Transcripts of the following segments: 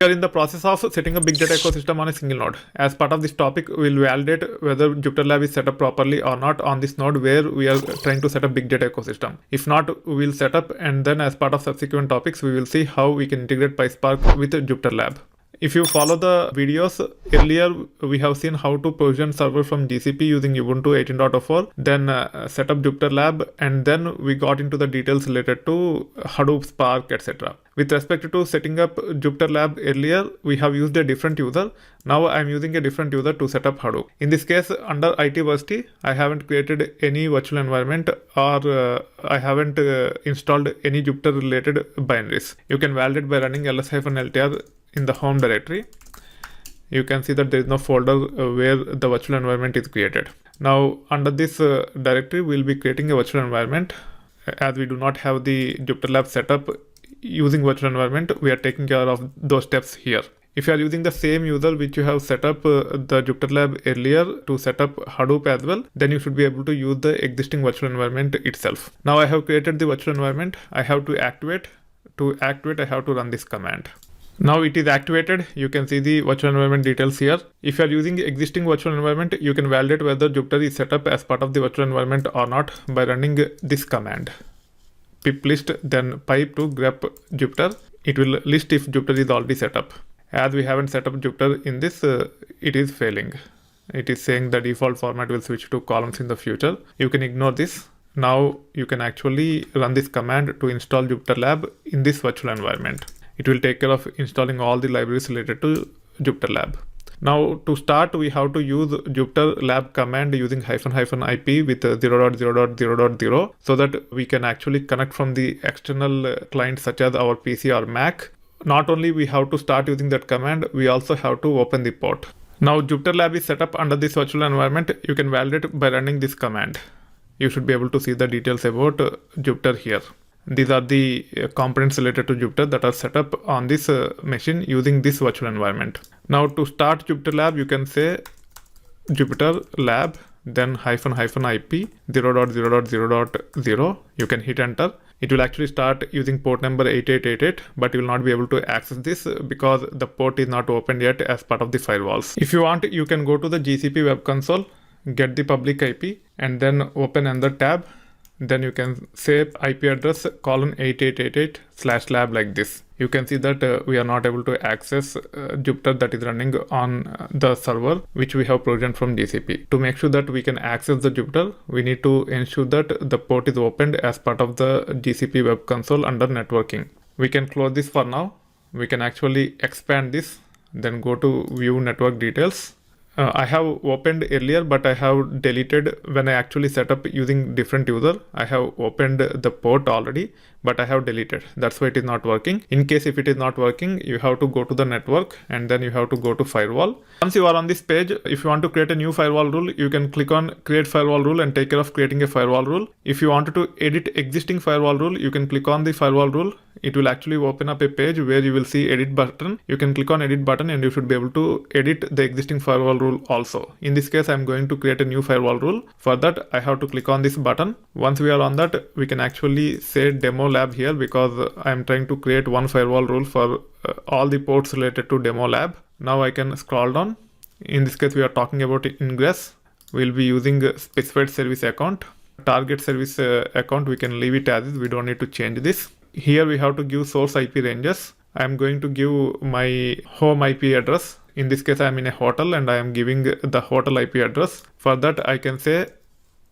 We are in the process of setting up big data ecosystem on a single node. As part of this topic, we will validate whether Jupyter Lab is set up properly or not on this node where we are trying to set up big data ecosystem. If not, we will set up, and then as part of subsequent topics, we will see how we can integrate PySpark with Jupyter Lab. If you follow the videos earlier, we have seen how to provision server from GCP using Ubuntu 18.04, then set up Jupyter Lab, and then we got into the details related to Hadoop, Spark, etc. With respect to setting up Jupyter Lab earlier, we have used a different user. Now I'm using a different user to set up Hadoop. In this case, under ITversity, I haven't created any virtual environment or I haven't installed any Jupyter related binaries. You can validate by running ls-ltr in the home directory. You can see that there is no folder where the virtual environment is created. Now under this directory, we'll be creating a virtual environment. As we do not have the Jupyter Lab setup using virtual environment, we are taking care of those steps here. If you are using the same user which you have set up the Jupyter Lab earlier to set up Hadoop as well, then you should be able to use the existing virtual environment itself. Now I have created the virtual environment. I have to activate. To activate, I have to run this command. Now it is activated. You can see the virtual environment details here. If you are using existing virtual environment, you can validate whether Jupyter is set up as part of the virtual environment or not by running this command. Pip list, then pipe to grep Jupyter. It will list if Jupyter is already set up. As we haven't set up Jupyter in this, it is failing. It is saying the default format will switch to columns in the future. You can ignore this. Now you can actually run this command to install Jupyter Lab in this virtual environment. It will take care of installing all the libraries related to Jupyter Lab. Now to start, we have to use Jupyter Lab command using --IP with 0.0.0.0 so that we can actually connect from the external client such as our PC or Mac. Not only we have to start using that command, we also have to open the port. Now Jupyter Lab is set up under this virtual environment. You can validate by running this command. You should be able to see the details about Jupyter here. These are the components related to Jupyter that are set up on this machine using this virtual environment. Now to start Jupyter Lab, you can say Jupyter Lab, then --IP 0.0.0.0. You can hit enter. It will actually start using port number 8888, but you will not be able to access this because the port is not opened yet as part of the firewalls. If you want, you can go to the GCP web console, get the public IP, and then open another tab. Then you can say IP address :8888/lab like this. You can see that we are not able to access Jupyter that is running on the server which we have provisioned from GCP. To make sure that we can access the Jupyter, we need to ensure that the port is opened as part of the GCP web console under networking. We can close this for now. We can actually expand this, then go to view network details. I have opened earlier, but I have deleted when I actually set up using different user. I have opened the port already, but I have deleted. That's why it is not working. In case if it is not working, you have to go to the network and then you have to go to firewall. Once you are on this page, if you want to create a new firewall rule, you can click on create firewall rule and take care of creating a firewall rule. If you wanted to edit existing firewall rule, you can click on the firewall rule. It will actually open up a page where you will see edit button. You can click on edit button and you should be able to edit the existing firewall rule also. In this case, I'm going to create a new firewall rule. For that, I have to click on this button. Once we are on that, we can actually say demo lab here because I'm trying to create one firewall rule for all the ports related to demo lab. Now I can scroll down. In this case, we are talking about ingress. We'll be using specified service account. Target service account, we can leave it as is. We don't need to change this. Here we have to give source IP ranges. I'm going to give my home IP address. In this case, I'm in a hotel and I am giving the hotel IP address. For that, I can say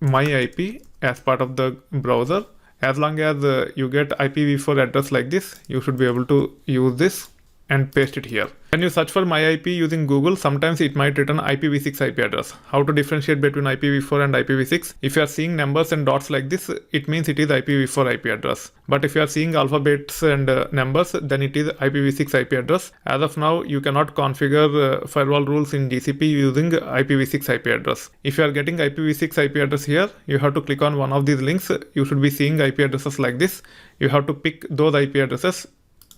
my IP as part of the browser. As long as you get IPv4 address like this, you should be able to use this and paste it here. When you search for my IP using Google, sometimes it might return IPv6 IP address. How to differentiate between IPv4 and IPv6? If you are seeing numbers and dots like this, it means it is IPv4 IP address. But if you are seeing alphabets and numbers, then it is IPv6 IP address. As of now, you cannot configure firewall rules in GCP using IPv6 IP address. If you are getting IPv6 IP address here, you have to click on one of these links. You should be seeing IP addresses like this. You have to pick those IP addresses,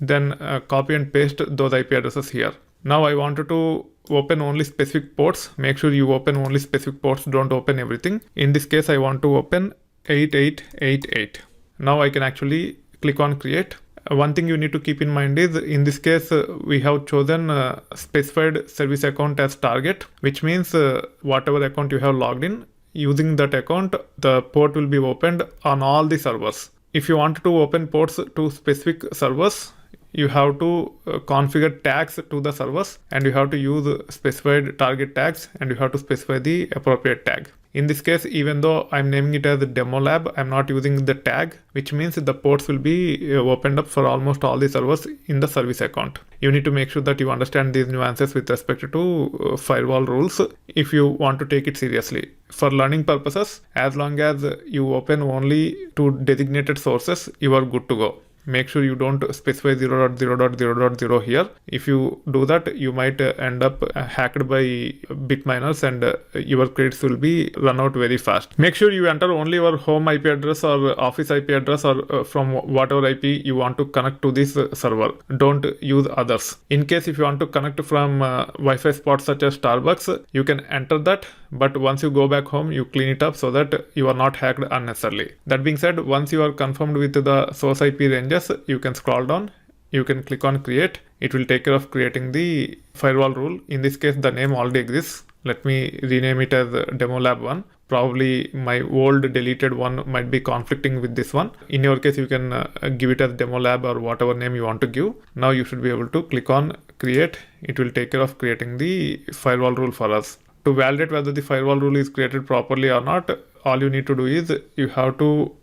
then copy and paste those IP addresses here. Now I wanted to open only specific ports. Make sure you open only specific ports, don't open everything. In this case, I want to open 8888. Now I can actually click on create. One thing you need to keep in mind is, in this case, we have chosen specified service account as target, which means whatever account you have logged in, using that account, the port will be opened on all the servers. If you want to open ports to specific servers, you have to configure tags to the servers, and you have to use specified target tags, and you have to specify the appropriate tag. In this case, even though I'm naming it as demo lab, I'm not using the tag, which means the ports will be opened up for almost all the servers in the service account. You need to make sure that you understand these nuances with respect to firewall rules if you want to take it seriously. For learning purposes, as long as you open only to designated sources, you are good to go. Make sure you don't specify 0.0.0.0 here. If you do that, you might end up hacked by bit miners, and your credits will be run out very fast. Make sure you enter only your home IP address or office IP address, or from whatever IP you want to connect to this server. Don't use others. In case if you want to connect from Wi-Fi spots such as Starbucks, you can enter that, but once you go back home, you clean it up so that you are not hacked unnecessarily. That being said, once you are confirmed with the source IP ranges, you can scroll down, you can click on create. It will take care of creating the firewall rule. In this case, the name already exists. Let me rename it as demo lab 1. Probably my old deleted one might be conflicting with this one. In your case, you can give it as demo lab or whatever name you want to give. Now you should be able to click on create. It will take care of creating the firewall rule for us. To validate whether the firewall rule is created properly or not, all you need to do is you have to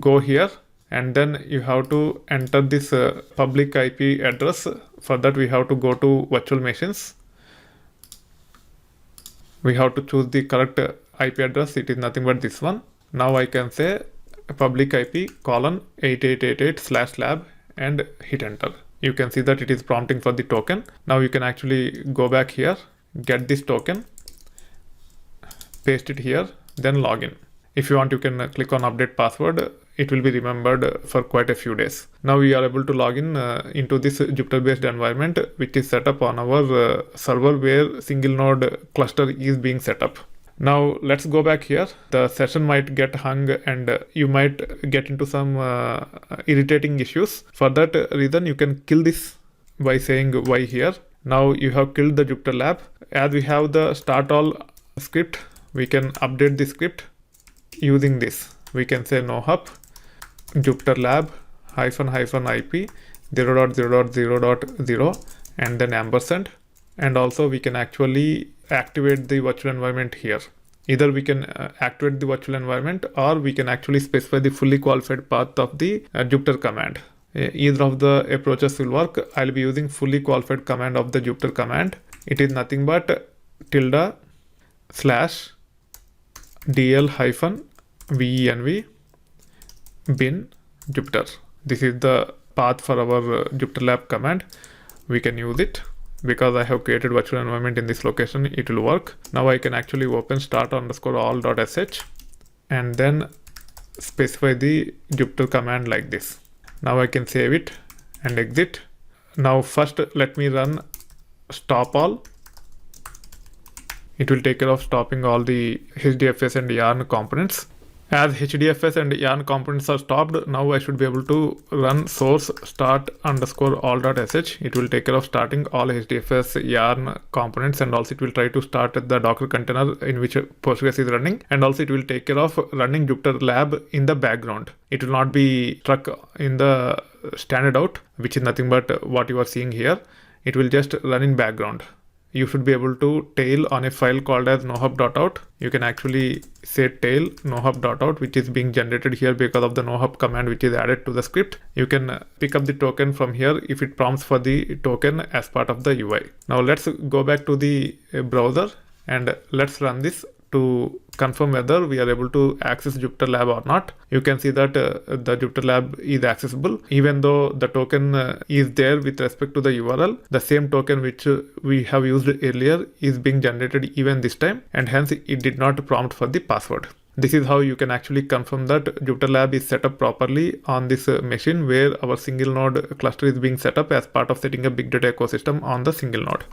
go here, and then you have to enter this public IP address. For that, we have to go to virtual machines. We have to choose the correct IP address. It is nothing but this one. Now I can say public IP colon 8888/lab and hit enter. You can see that it is prompting for the token. Now you can actually go back here, get this token, paste it here, then log in. If you want, you can click on update password. It will be remembered for quite a few days. Now we are able to log in into this Jupyter based environment, which is set up on our server where single node cluster is being set up. Now let's go back here. The session might get hung and you might get into some irritating issues. For that reason, you can kill this by saying Y here. Now you have killed the Jupyter lab. As we have the start all script, we can update the script using this. We can say nohup Jupyter lab --IP 0.0.0.0 and then ampersand. And also we can actually activate the virtual environment here. Either we can activate the virtual environment, or we can actually specify the fully qualified path of the Jupyter command. Either of the approaches will work. I'll be using fully qualified command of the Jupyter command. It is nothing but ~/dl -venv bin Jupyter. This is the path for our Jupyter lab command. We can use it. Because I have created virtual environment in this location, it will work. Now I can actually open start_all.sh and then specify the Jupyter command like this. Now I can save it and exit. Now first let me run stop all. It will take care of stopping all the HDFS and YARN components. As HDFS and YARN components are stopped, now I should be able to run source start_all.sh. It will take care of starting all HDFS YARN components, and also it will try to start the Docker container in which Postgres is running, and also it will take care of running Jupyter lab in the background. It will not be stuck in the standard out, which is nothing but what you are seeing here. It will just run in background. You should be able to tail on a file called as nohup.out. You can actually say tail nohup.out, which is being generated here because of the nohup command which is added to the script. You can pick up the token from here if it prompts for the token as part of the UI. Now let's go back to the browser and let's run this to confirm whether we are able to access Jupyter lab or not. You can see that the Jupyter lab is accessible, even though the token is there with respect to the URL. The same token which we have used earlier is being generated even this time, and hence it did not prompt for the password. This is how you can actually confirm that Jupyter lab is set up properly on this machine where our single node cluster is being set up as part of setting a big data ecosystem on the single node.